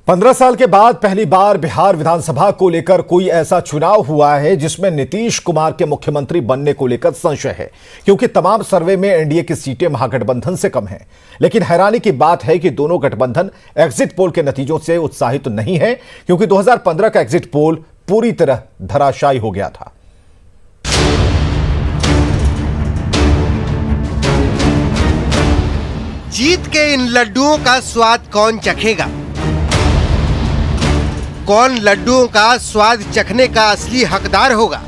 15 साल के बाद पहली बार बिहार विधानसभा को लेकर कोई ऐसा चुनाव हुआ है जिसमें नीतीश कुमार के मुख्यमंत्री बनने को लेकर संशय है, क्योंकि तमाम सर्वे में एनडीए की सीटें महागठबंधन से कम हैं। लेकिन हैरानी की बात है कि दोनों गठबंधन एग्जिट पोल के नतीजों से उत्साहित तो नहीं है, क्योंकि 2015 का एग्जिट पोल पूरी तरह धराशायी हो गया था। जीत के इन लड्डुओं का स्वाद कौन चखेगा? कौन लड्डुओं का स्वाद चखने का असली हकदार होगा?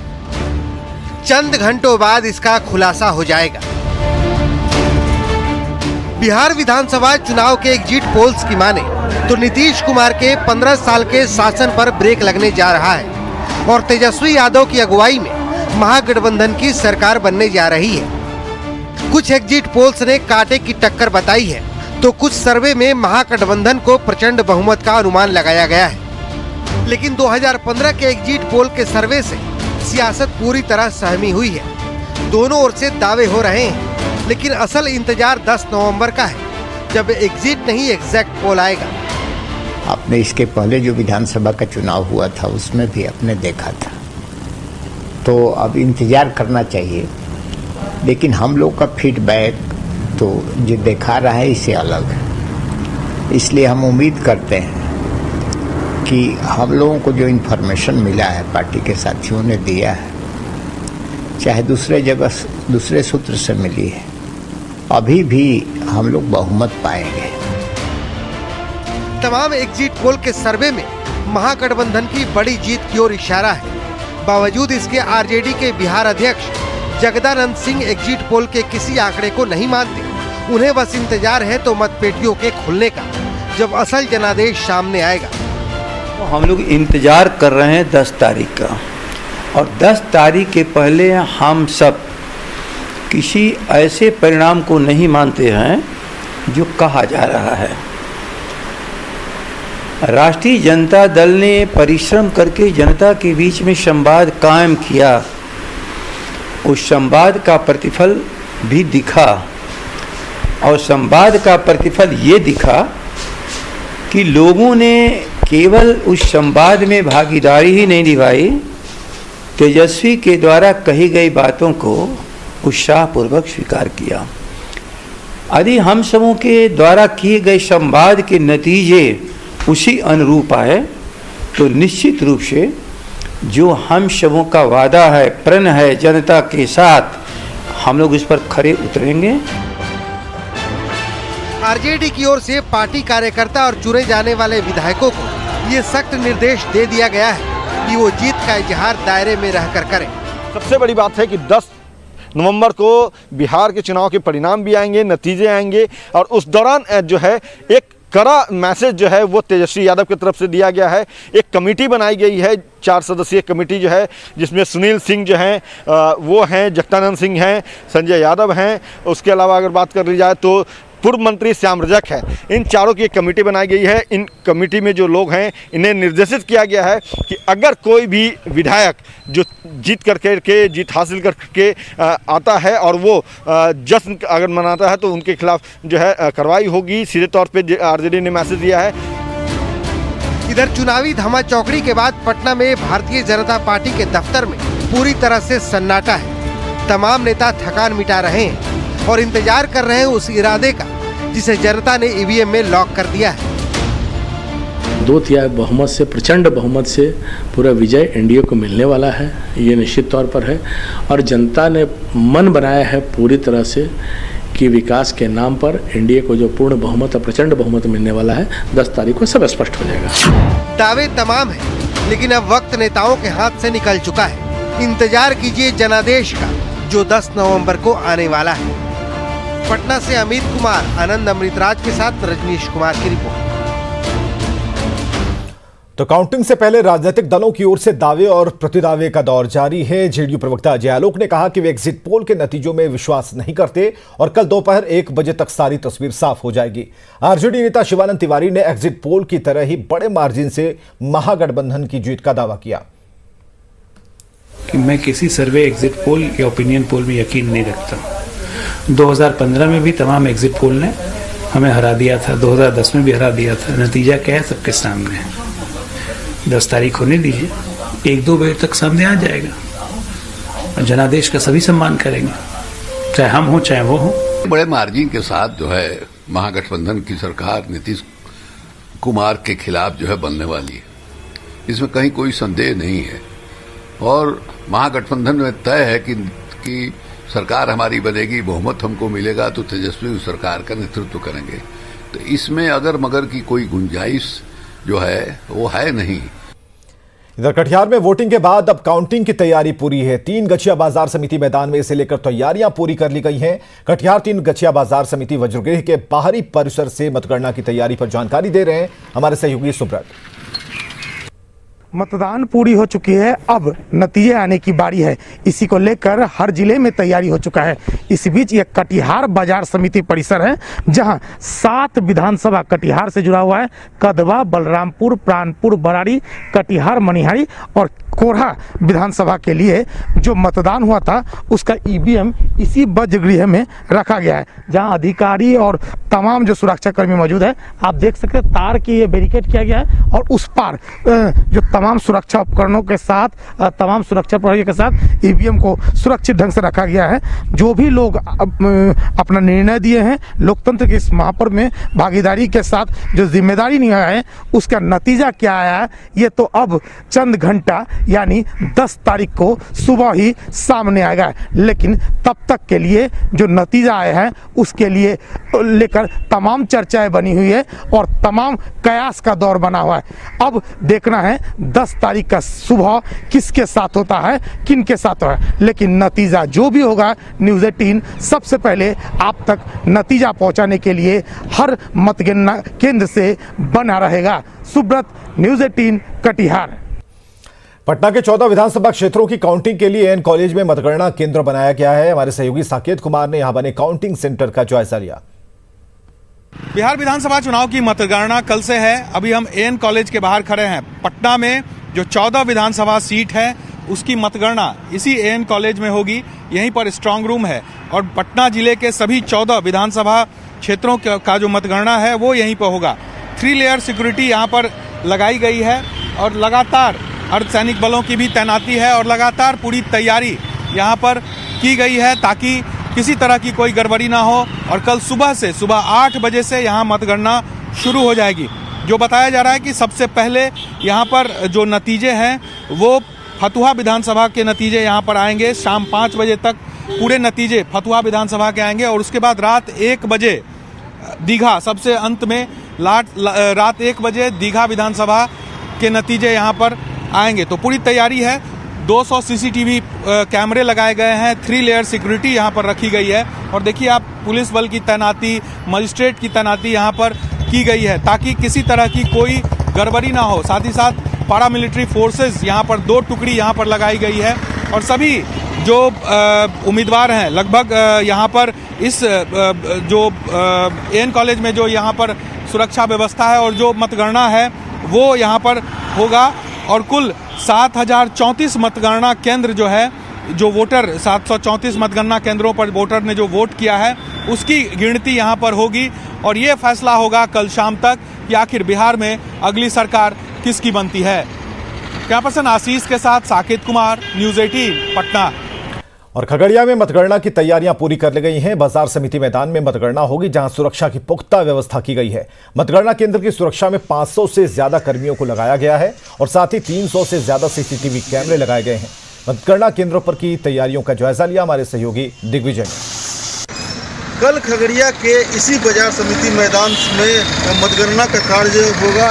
चंद घंटों बाद इसका खुलासा हो जाएगा। बिहार विधानसभा चुनाव के एग्जिट पोल्स की माने तो नीतीश कुमार के 15 साल के शासन पर ब्रेक लगने जा रहा है और तेजस्वी यादव की अगुवाई में महागठबंधन की सरकार बनने जा रही है। कुछ एग्जिट पोल्स ने कांटे की टक्कर बताई है, तो कुछ सर्वे में महागठबंधन को प्रचंड बहुमत का अनुमान लगाया गया है। लेकिन 2015 के एग्जिट पोल के सर्वे से सियासत पूरी तरह सहमी हुई है। दोनों ओर से दावे हो रहे हैं, लेकिन असल इंतजार 10 नवंबर का है, जब एग्जिट नहीं एग्जैक्ट पोल आएगा। आपने इसके पहले जो विधानसभा का चुनाव हुआ था उसमें भी आपने देखा था, तो अब इंतजार करना चाहिए। लेकिन हम लोग का फीडबैक तो जो दिखा रहा है इससे अलग है, इसलिए हम उम्मीद करते हैं कि हम लोगों को जो इन्फॉर्मेशन मिला है पार्टी के साथियों ने दिया है, चाहे दूसरे जगह दूसरे सूत्र से मिली है, अभी भी हम लोग बहुमत पाएंगे। तमाम एग्जिट पोल के सर्वे में महागठबंधन की बड़ी जीत की ओर इशारा है। बावजूद इसके आरजेडी के बिहार अध्यक्ष जगदानंद सिंह एग्जिट पोल के किसी आंकड़े को नहीं मानते। उन्हें बस इंतजार है तो मतपेटियों के खुलने का, जब असल जनादेश सामने आएगा। हम लोग इंतजार कर रहे हैं 10 तारीख का, और 10 तारीख के पहले हम सब किसी ऐसे परिणाम को नहीं मानते हैं जो कहा जा रहा है। राष्ट्रीय जनता दल ने परिश्रम करके जनता के बीच में संवाद कायम किया, उस संवाद का प्रतिफल भी दिखा, और संवाद का प्रतिफल ये दिखा कि लोगों ने केवल उस संवाद में भागीदारी ही नहीं निभाई, तेजस्वी के द्वारा कही गई बातों को उत्साहपूर्वक स्वीकार किया। यदि हम सबों के द्वारा किए गए संवाद के नतीजे उसी अनुरूप आए तो निश्चित रूप से जो हम सबों का वादा है, प्रण है जनता के साथ, हम लोग इस पर खरे उतरेंगे। आरजेडी की ओर से पार्टी कार्यकर्ता और चुने जाने वाले विधायकों को ये सख्त निर्देश दे दिया गया है कि वो जीत का इजहार दायरे में रहकर करें। सबसे बड़ी बात है कि 10 नवंबर को बिहार के चुनाव के परिणाम भी आएंगे, नतीजे आएंगे, और उस दौरान जो है एक कड़ा मैसेज जो है वो तेजस्वी यादव की तरफ से दिया गया है। एक कमेटी बनाई गई है, 4 सदस्यीय कमेटी जो है, जिसमें सुनील सिंह जो हैं वो हैं, जगदानंद सिंह हैं, संजय यादव हैं, उसके अलावा अगर बात कर ली जाए तो पूर्व मंत्री श्याम रजक है। इन चारों की एक कमेटी बनाई गई है। इन कमेटी में जो लोग हैं इन्हें निर्देशित किया गया है कि अगर कोई भी विधायक जो जीत हासिल करके आता है और वो जश्न अगर मनाता है तो उनके खिलाफ जो है कार्रवाई होगी। सीधे तौर पे आरजेडी ने मैसेज दिया है। इधर चुनावी धमाचौकड़ी के बाद पटना में भारतीय जनता पार्टी के दफ्तर में पूरी तरह से सन्नाटा है। तमाम नेता थकान मिटा रहे हैं और इंतजार कर रहे हैं उस इरादे का जिसे जनता ने ईवीएम में लॉक कर दिया है। 2/3 बहुमत से, प्रचंड बहुमत से पूरा विजय एनडीए को मिलने वाला है, ये निश्चित तौर पर है। और जनता ने मन बनाया है पूरी तरह से कि विकास के नाम पर एनडीए को जो पूर्ण बहुमत और प्रचंड बहुमत मिलने वाला है, 10 तारीख को सब स्पष्ट हो जाएगा। दावे तमाम है, लेकिन अब वक्त नेताओं के हाथ से निकल चुका है। इंतजार कीजिए जनादेश का, जो 10 नवंबर को आने वाला है। पटना से अमित कुमार, आनंद अमृतराज के साथ रजनीश कुमार की रिपोर्ट। तो काउंटिंग से पहले राजनीतिक दलों की ओर से दावे और प्रतिदावे का दौर जारी है। जेडीयू प्रवक्ता अजय आलोक ने कहा कि वे एग्जिट पोल के नतीजों में विश्वास नहीं करते और कल दोपहर 1 बजे तक सारी तस्वीर साफ हो जाएगी। आरजेडी नेता शिवानंद तिवारी ने एग्जिट पोल की तरह ही बड़े मार्जिन से महागठबंधन की जीत का दावा किया। कि मैं किसी सर्वे, एग्जिट पोल या ओपिनियन पोल में यकीन नहीं रखता। 2015 में भी तमाम एग्जिट पोल ने हमें हरा दिया था, 2010 में भी हरा दिया था। नतीजा क्या है सबके सामने है। 10 तारीख होने दीजिए, 1-2 बजे तक सामने आ जाएगा और जनादेश का सभी सम्मान करेंगे, चाहे हम हो चाहे वो हो। बड़े मार्जिन के साथ जो है महागठबंधन की सरकार नीतीश कुमार के खिलाफ जो है बनने वाली है, इसमें कहीं कोई संदेह नहीं है। और महागठबंधन में तय है कि सरकार हमारी बनेगी, बहुमत हमको मिलेगा तो तेजस्वी उस सरकार का नेतृत्व करेंगे। तो इसमें अगर मगर की कोई गुंजाइश जो है वो है नहीं। इधर कटिहार में वोटिंग के बाद अब काउंटिंग की तैयारी पूरी है। 3 गछिया बाजार समिति मैदान में इसे लेकर तैयारियां पूरी कर ली गई हैं। कटिहार 3 गछिया बाजार समिति वज्रगृह के बाहरी परिसर से मतगणना की तैयारी पर जानकारी दे रहे हैं हमारे सहयोगी सुब्रत। मतदान पूरी हो चुकी है, अब नतीजे आने की बारी है। इसी को लेकर हर जिले में तैयारी हो चुका है। इस बीच ये कटिहार बाजार समिति परिसर है जहां 7 विधानसभा कटिहार से जुड़ा हुआ है। कदवा, बलरामपुर, प्राणपुर, बराड़ी, कटिहार, मनिहारी और कोरहा विधानसभा के लिए जो मतदान हुआ था उसका ईवीएम इसी वज्रगृह में रखा गया है, जहां अधिकारी और तमाम जो सुरक्षाकर्मी मौजूद है। आप देख सकते हैं तार की ये बैरिकेड किया गया है और उस पार जो तमाम सुरक्षा उपकरणों के साथ, तमाम सुरक्षा प्रणाली के साथ ईवीएम को सुरक्षित ढंग से रखा गया है। जो भी लोग अपना निर्णय दिए हैं, लोकतंत्र के इस महापर्व में भागीदारी के साथ जो जिम्मेदारी निभाया है, उसका नतीजा क्या आया है ये तो अब चंद घंटा यानी 10 तारीख को सुबह ही सामने आएगा। लेकिन तब तक के लिए जो नतीजा आया है उसके लिए लेकर तमाम चर्चाएं बनी हुई है और तमाम कयास का दौर बना हुआ है। अब देखना है 10 तारीख का सुबह किसके साथ होता है, किन के साथ होता है। लेकिन नतीजा जो भी होगा, न्यूज़ 18 सबसे पहले आप तक नतीजा पहुंचाने के लिए हर मतगणना केंद्र से बना रहेगा। सुब्रत, न्यूज़ 18 कटिहार। पटना के 14 विधानसभा क्षेत्रों की काउंटिंग के लिए एन कॉलेज में मतगणना केंद्र बनाया गया है। हमारे सहयोगी साकेत कुमार ने यहां बने काउंटिंग सेंटर का जायजा लिया। बिहार विधानसभा चुनाव की मतगणना कल से है। अभी हम एन कॉलेज के बाहर खड़े हैं। पटना में जो 14 विधानसभा सीट है उसकी मतगणना इसी एन कॉलेज में होगी। यहीं पर स्ट्रांग रूम है और पटना जिले के सभी 14 विधानसभा क्षेत्रों का जो मतगणना है वो यहीं पर होगा। 3 लेयर सिक्योरिटी यहाँ पर लगाई गई है और लगातार अर्धसैनिक बलों की भी तैनाती है और लगातार पूरी तैयारी यहाँ पर की गई है ताकि किसी तरह की कोई गड़बड़ी ना हो। और कल सुबह 8 बजे से यहाँ मतगणना शुरू हो जाएगी। जो बताया जा रहा है कि सबसे पहले यहाँ पर जो नतीजे हैं वो फतुहा विधानसभा के नतीजे यहाँ पर आएंगे। शाम 5 बजे तक पूरे नतीजे फतुहा विधानसभा के आएंगे और उसके बाद रात 1 बजे दीघा, सबसे अंत में रात 1 बजे दीघा विधानसभा के नतीजे यहाँ पर आएंगे। तो पूरी तैयारी है। 200 सीसीटीवी कैमरे लगाए गए हैं। 3 लेयर सिक्योरिटी यहाँ पर रखी गई है और देखिए आप, पुलिस बल की तैनाती, मजिस्ट्रेट की तैनाती यहाँ पर की गई है ताकि किसी तरह की कोई गड़बड़ी ना हो। साथ ही साथ पारामिलिट्री फोर्सेस यहाँ पर 2 टुकड़ी यहाँ पर लगाई गई है और सभी जो उम्मीदवार हैं लगभग यहाँ पर इस जो एन कॉलेज में जो यहाँ पर सुरक्षा व्यवस्था है और जो मतगणना है वो यहाँ पर होगा। और कुल 7034 मतगणना केंद्र जो है, जो वोटर 734 मतगणना केंद्रों पर वोटर ने जो वोट किया है उसकी गिनती यहाँ पर होगी और ये फैसला होगा कल शाम तक कि आखिर बिहार में अगली सरकार किसकी बनती है। कैमरा पर्सन आशीष के साथ साकेत कुमार, न्यूज़ 18 पटना। और खगड़िया में मतगणना की तैयारियां पूरी कर ली गई हैं। बाजार समिति मैदान में मतगणना होगी जहां सुरक्षा की पुख्ता व्यवस्था की गई है। मतगणना केंद्र की सुरक्षा में 500 से ज्यादा कर्मियों को लगाया गया है और साथ ही 300 से ज्यादा सीसीटीवी कैमरे लगाए गए हैं। मतगणना केंद्रों पर की तैयारियों का जायजा लिया हमारे सहयोगी दिग्विजय ने। कल खगड़िया के इसी बाजार समिति मैदान में मतगणना का कार्य होगा।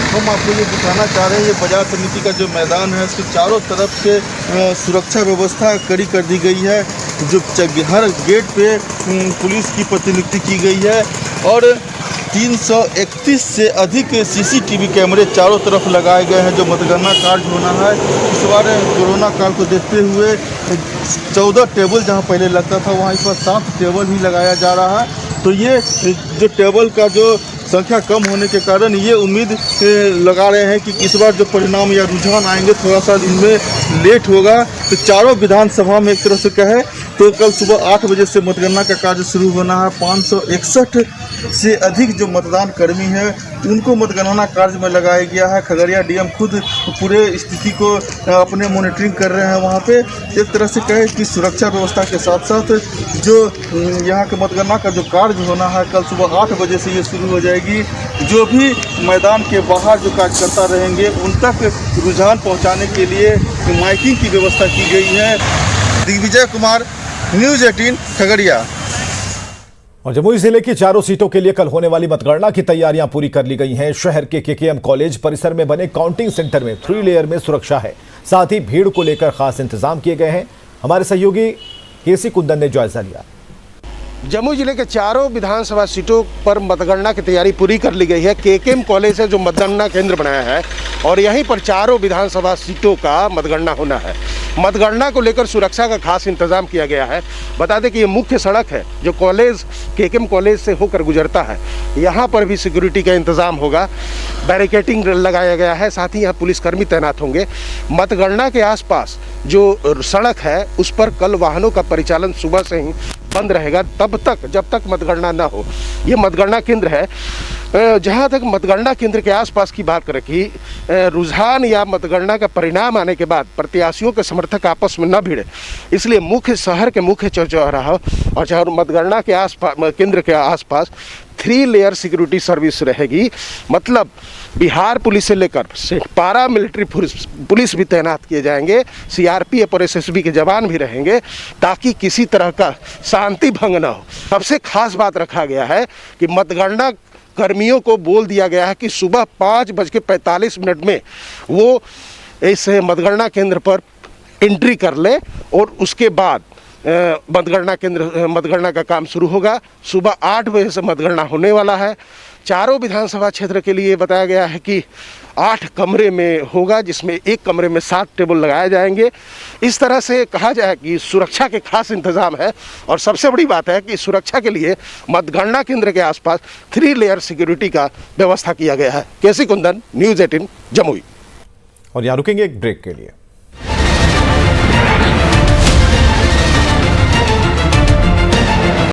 हम आपको ये दिखाना चाह रहे हैं, ये बाजार समिति का जो मैदान है उसके चारों तरफ से सुरक्षा व्यवस्था कड़ी कर दी गई है। जो हर गेट पे पुलिस की प्रतिनियुक्ति की गई है और 331 से अधिक सीसीटीवी कैमरे चारों तरफ लगाए गए हैं। जो मतगणना कार्य होना है इस बार कोरोना काल को देखते हुए 14 टेबल जहां पहले लगता था वहां इस बार 7 टेबल ही लगाया जा रहा है। तो ये जो टेबल का जो संख्या कम होने के कारण ये उम्मीद लगा रहे हैं कि इस बार जो परिणाम या रुझान आएंगे थोड़ा सा इनमें लेट होगा। तो चारों विधानसभा में एक तरह से कहे तो कल सुबह 8 बजे से मतगणना का कार्य शुरू होना है। 561 से अधिक जो मतदान कर्मी हैं उनको मतगणना कार्य में लगाया गया है। खगड़िया डीएम खुद पूरे स्थिति को अपने मॉनिटरिंग कर रहे हैं। वहाँ पे एक तरह से कहे कि सुरक्षा व्यवस्था के साथ साथ जो यहाँ के मतगणना का जो कार्य होना है कल सुबह 8 बजे से ये शुरू हो जाएगी। जो भी मैदान के बाहर जो कार्यकर्ता रहेंगे उन तक रुझान पहुँचाने के लिए माइकिंग की व्यवस्था की गई है। दिग्विजय कुमार, न्यूज़ 18 खगड़िया। और जमुई जिले की चारों सीटों के लिए कल होने वाली मतगणना की तैयारियां पूरी कर ली गई हैं। शहर के केकेएम कॉलेज परिसर में बने काउंटिंग सेंटर में 3 लेयर में सुरक्षा है। साथ ही भीड़ को लेकर खास इंतजाम किए गए हैं। हमारे सहयोगी केसी कुंदन ने जायजा लिया। जमुई जिले के चारों विधानसभा सीटों पर मतगणना की तैयारी पूरी कर ली गई है। केकेएम कॉलेज है जो मतगणना केंद्र बनाया है और यहीं पर चारों विधानसभा सीटों का मतगणना होना है। मतगणना को लेकर सुरक्षा का खास इंतजाम किया गया है। बता दें कि ये मुख्य सड़क है जो कॉलेज केकेएम कॉलेज से होकर गुजरता है। यहाँ पर भी सिक्योरिटी का इंतजाम होगा, बैरिकेटिंग लगाया गया है, साथ ही यहाँ पुलिसकर्मी तैनात होंगे। मतगणना के आसपास जो सड़क है उस पर कल वाहनों का परिचालन सुबह से ही बंद रहेगा तब तक जब तक मतगणना न हो। ये मतगणना केंद्र है। जहाँ तक मतगणना केंद्र के आसपास की बात करें कि रुझान या मतगणना का परिणाम आने के बाद प्रत्याशियों के समर्थक आपस में न भिड़े, इसलिए मुख्य शहर के मुख्य चौराहा और मतगणना के आसपास केंद्र के आसपास 3 लेयर सिक्योरिटी सर्विस रहेगी। मतलब बिहार पुलिस से लेकर पारा मिलिट्री पुलिस भी तैनात किए जाएंगे, सीआरपीएफ और एसएसबी के जवान भी रहेंगे ताकि किसी तरह का शांति भंग न हो। सबसे खास बात रखा गया है कि मतगणना कर्मियों को बोल दिया गया है कि सुबह 5:45 में वो इस मतगणना केंद्र पर एंट्री कर ले और उसके बाद मतगणना का काम शुरू होगा। सुबह 8 बजे से मतगणना होने वाला है। चारों विधानसभा क्षेत्र के लिए बताया गया है कि 8 कमरे में होगा, जिसमें एक कमरे में 7 टेबल लगाए जाएंगे। इस तरह से कहा जाए कि सुरक्षा के खास इंतजाम है और सबसे बड़ी बात है कि सुरक्षा के लिए मतगणना केंद्र के आसपास 3 लेयर सिक्योरिटी का व्यवस्था किया गया है। केसी कुंदन, न्यूज़ 18 जमुई। और यहाँ रुकेंगे एक ब्रेक के लिए।